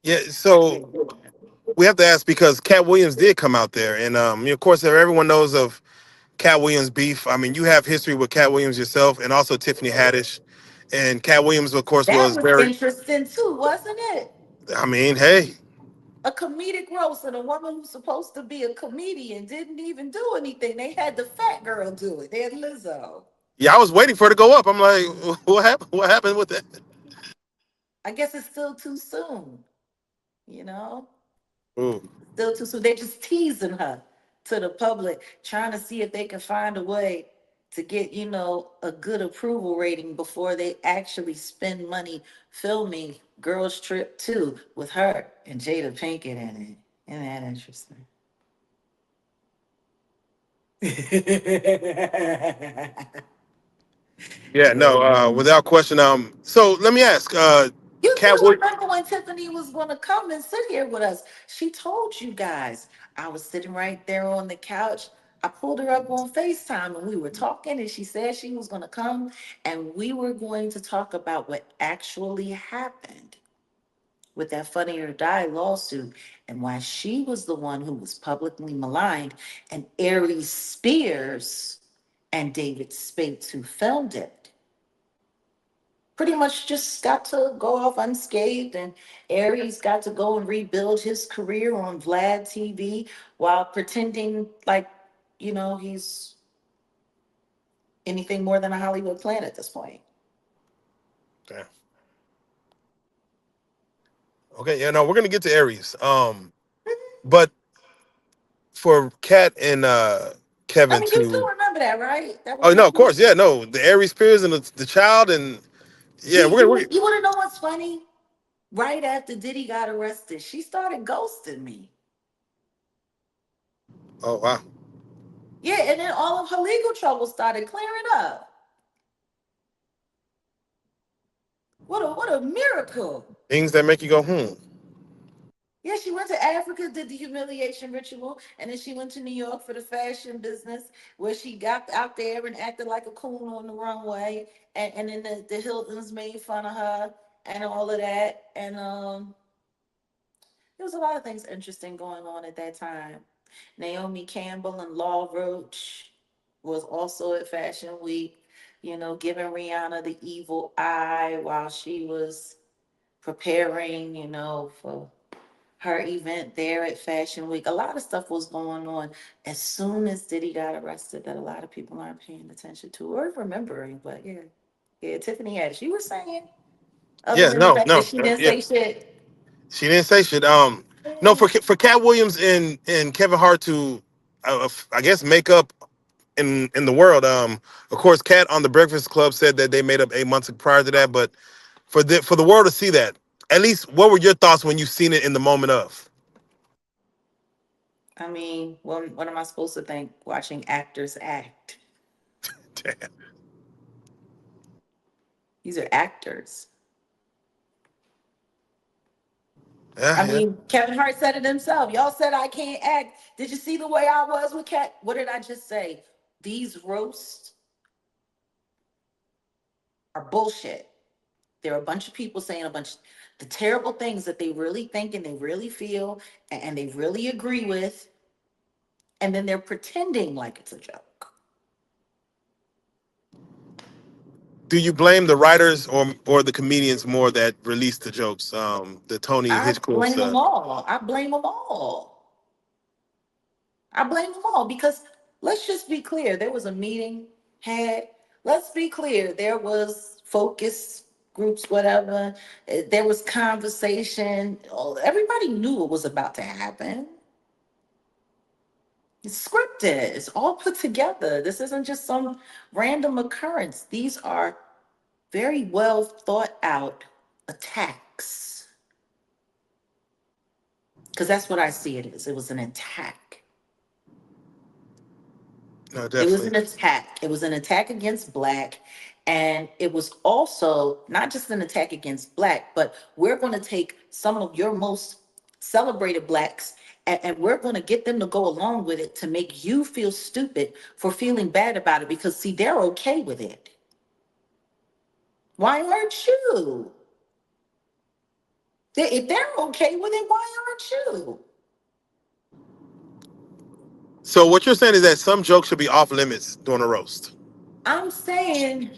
Yeah, so we have to ask because Cat Williams did come out there, and of course, everyone knows of Cat Williams beef. I mean, you have history with Cat Williams yourself, and also Tiffany Haddish, and Cat Williams, of course, That was was very. interesting too, wasn't it? I mean, hey, A comedic roast, and a woman who's supposed to be a comedian didn't even do anything. They had the fat girl do it. They had Lizzo. yeah, I was waiting for it to go up. I'm like, what happened? What happened with that? I guess it's still too soon, you know? Ooh. Still too soon. They're just teasing her to the public, trying to see if they can find a way to get, a good approval rating before they actually spend money filming Girls Trip 2 with her and Jada Pinkett in it. Isn't that interesting? Yeah, no, without question. So let me ask, You Cat do Williams. remember when Tiffany was going to come and sit here with us? She told you guys. I was sitting right there on the couch. I pulled her up on FaceTime and we were talking, and she said she was going to come and we were going to talk about what actually happened with that Funny or Die lawsuit and why she was the one who was publicly maligned, and Aries Spears and David Spade, who filmed it, pretty much just got to go off unscathed, and Aries got to go and rebuild his career on Vlad TV while pretending like, he's anything more than a Hollywood plant at this point. Damn. Okay, yeah, no, we're gonna get to Aries. But for Kat and I Kevin mean, you do to. remember that, right? That Oh was no, a of course, yeah, no, the Aries Spears and the child, and yeah, See, we're gonna. you want to know what's funny? Right after Diddy got arrested, she started ghosting me. Oh wow, Yeah, and then all of her legal trouble started clearing up. What a miracle. things that make you go, hmm. Yeah, she went to Africa, did the humiliation ritual, and then she went to New York for the fashion business, where she got out there and acted like a coon on the runway, and then the Hiltons made fun of her and all of that, and there was a lot of things interesting going on at that time. Naomi Campbell and Law Roach was also at Fashion Week, giving Rihanna the evil eye while she was preparing, for her event there at Fashion Week. A lot of stuff was going on as soon as Diddy got arrested that a lot of people aren't paying attention to or remembering. But yeah, yeah, Tiffany Haddish. You were saying, other Yeah, than the no, fact that no, she didn't yeah, say shit. she didn't say shit. No, for Cat Williams and Kevin Hart to, I guess, make up in the world. Of course, Cat on the Breakfast Club said that they made up 8 months prior to that, but for the world to see that, at least, what were your thoughts when you seen it in the moment of? I mean, what am I supposed to think watching actors act? Damn. These are actors. Yeah, I yeah. mean, Kevin Hart said it himself. Y'all said I can't act. Did you see the way I was with Cat? What did I just say? These roasts are bullshit. There are a bunch of people saying a bunch of the terrible things that they really think and they really feel and they really agree with, and then they're pretending like it's a joke. Do you blame the writers or the comedians more that released the jokes? The Tony I Hitchcock's. blame them all. I blame them all. I blame them all because let's just be clear. There was a meeting had. Let's be clear. There was focus groups, whatever. There was conversation. Everybody knew what was about to happen. It's scripted. It's all put together. This isn't just some random occurrence. These are very well thought out attacks. Because that's what I see it as. It was an attack. No, It was definitely. an attack. It was an attack against Black. And it was also not just an attack against Black, but we're going to take some of your most celebrated Blacks and we're going to get them to go along with it to make you feel stupid for feeling bad about it because, see, they're okay with it. Why aren't you? If they're okay with it, why aren't you? So what you're saying is that some jokes should be off limits during a roast. I'm saying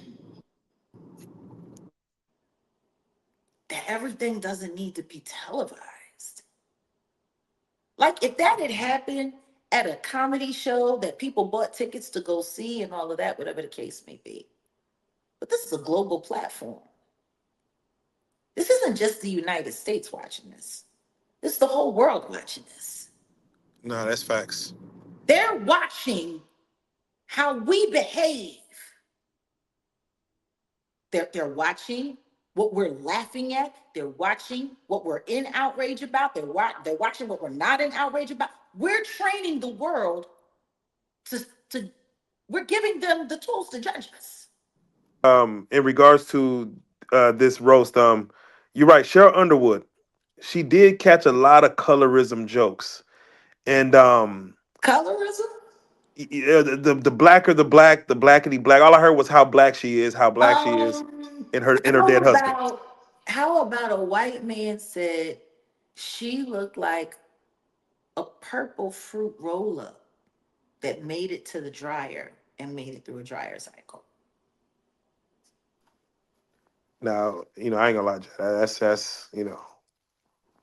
that everything doesn't need to be televised. Like if that had happened at a comedy show that people bought tickets to go see and all of that, whatever the case may be. But this is a global platform. This isn't just the United States watching this. This is the whole world watching this. No, that's facts. They're watching how we behave. They're watching what we're laughing at. They're watching what we're in outrage about. They're watching what we're not in outrage about. We're training the world to we're giving them the tools to judge us. In regards to this roast, you're right. Cheryl Underwood, she did catch a lot of colorism jokes, and Colorism? the blacker the black, the blackity black. All I heard was how black she is, how black she is, in her How dead husband. about how about a white man said she looked like a purple fruit roll up that made it to the dryer and made it through a dryer cycle? Now, I ain't gonna lie, Jay, that's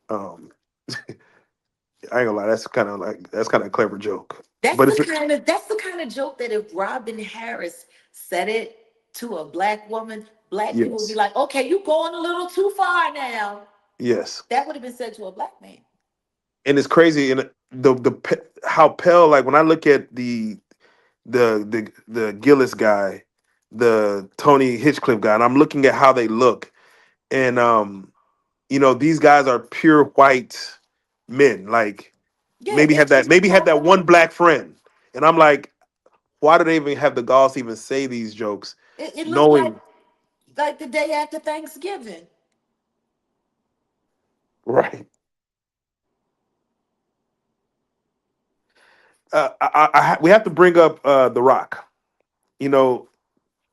um, I ain't gonna lie, that's kind of a clever joke, That's but the it's kind of that's the kind of joke that if Robin Harris said it to a black woman, black people would be yes, like, "Okay, you going a little too far now." yes, That would have been said to a black man. and it's crazy, and how pale. Like when I look at the Gillis guy, the Tony Hitchcliffe guy, and I'm looking at how they look, and these guys are pure white men. Like Yeah, they just maybe had that talking. one black friend, and I'm like, why do they even have the balls to even say these jokes, It looked knowing like the day after Thanksgiving. right? We have to bring up The Rock. You know,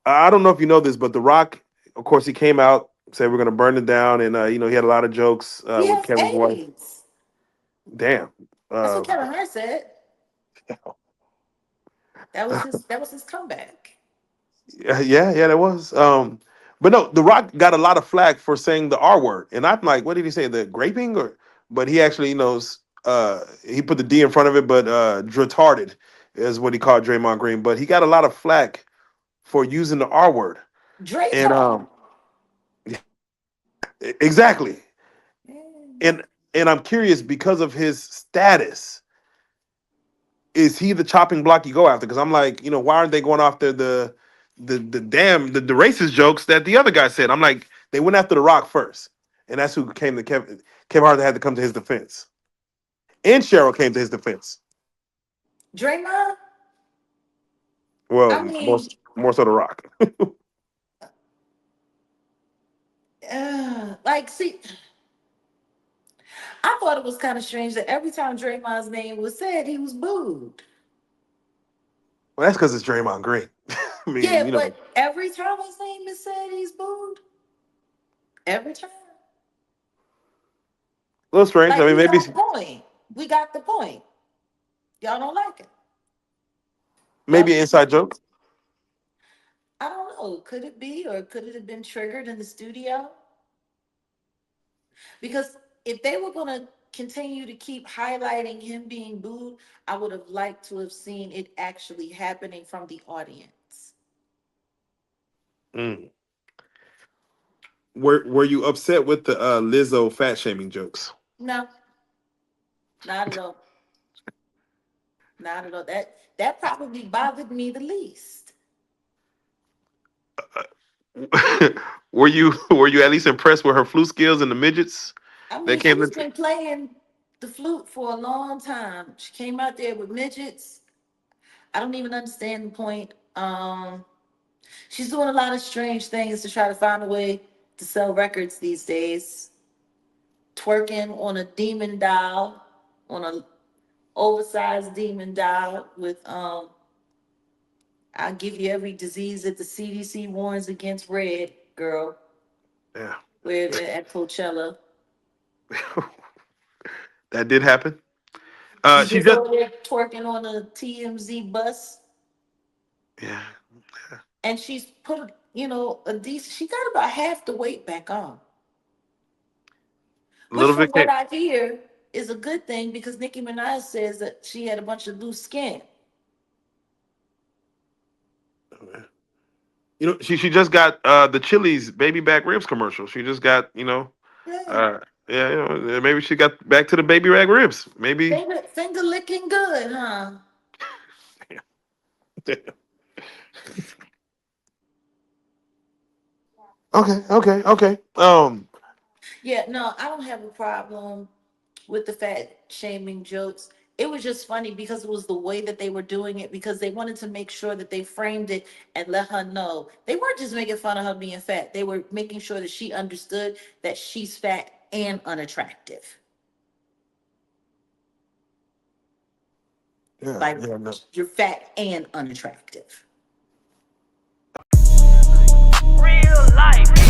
I don't know if you know this, but The Rock, of course, he came out said we're gonna burn it down, and he had a lot of jokes He with has Kevin's wife. AIDS. Damn. That's what Uh, Kevin Hart said. That was his comeback. yeah, that was. But no, The Rock got a lot of flack for saying the R word, and I'm like, what did he say? The graping, or? But he actually knows. He put the D in front of it, but retarded is what he called Draymond Green. But he got a lot of flack for using the R word, Dre and talk. exactly, Mm. and I'm curious because of his status. Is he the chopping block you go after? Because I'm like, why aren't they going after the racist jokes that the other guy said? I'm like, they went after The Rock first, and that's who came to Kevin. Kevin Hart had to come to his defense, and Cheryl came to his defense. Draymond. Well, I mean, more so The Rock. see, I thought it was kind of strange that every time Draymond's name was said, he was booed. Well, that's because it's Draymond Green. I mean, Yeah, but every time his name is said, he's booed. Every time. a little strange. I Like mean, we maybe got the point. We got the point. Y'all don't like it. Y'all maybe an inside joke. I don't know. Could it be, or could it have been triggered in the studio? Because if they were going to continue to keep highlighting him being booed, I would have liked to have seen it actually happening from the audience. Mm. Were you upset with the Lizzo fat shaming jokes? No, not at all. Not at all. That probably bothered me the least. Were you at least impressed with her flute skills and the midgets I that mean, came she's in? been playing the flute for a long time. She came out there with midgets. I don't even understand the point. She's doing a lot of strange things to try to find a way to sell records these days. Twerking on a demon doll, on a oversized demon doll with I'll give you every disease that the CDC warns against red, girl. Yeah. Where at Coachella. That did happen. She She was just over there twerking on a TMZ bus, yeah, and she's put, a decent. She got about half the weight back on, a which, little from bit what came. I hear, is a good thing because Nicki Minaj says that she had a bunch of loose skin. She just got the Chili's baby back ribs commercial. She just got Yeah, uh yeah, maybe she got back to the baby back ribs. Maybe. finger licking good, huh? Okay, okay, okay. Yeah, no, I don't have a problem with the fat shaming jokes. It was just funny because it was the way that they were doing it, because they wanted to make sure that they framed it and let her know they weren't just making fun of her being fat. They were making sure that she understood that she's fat and unattractive. Yeah, Like, yeah, no. you're fat and unattractive. Real life.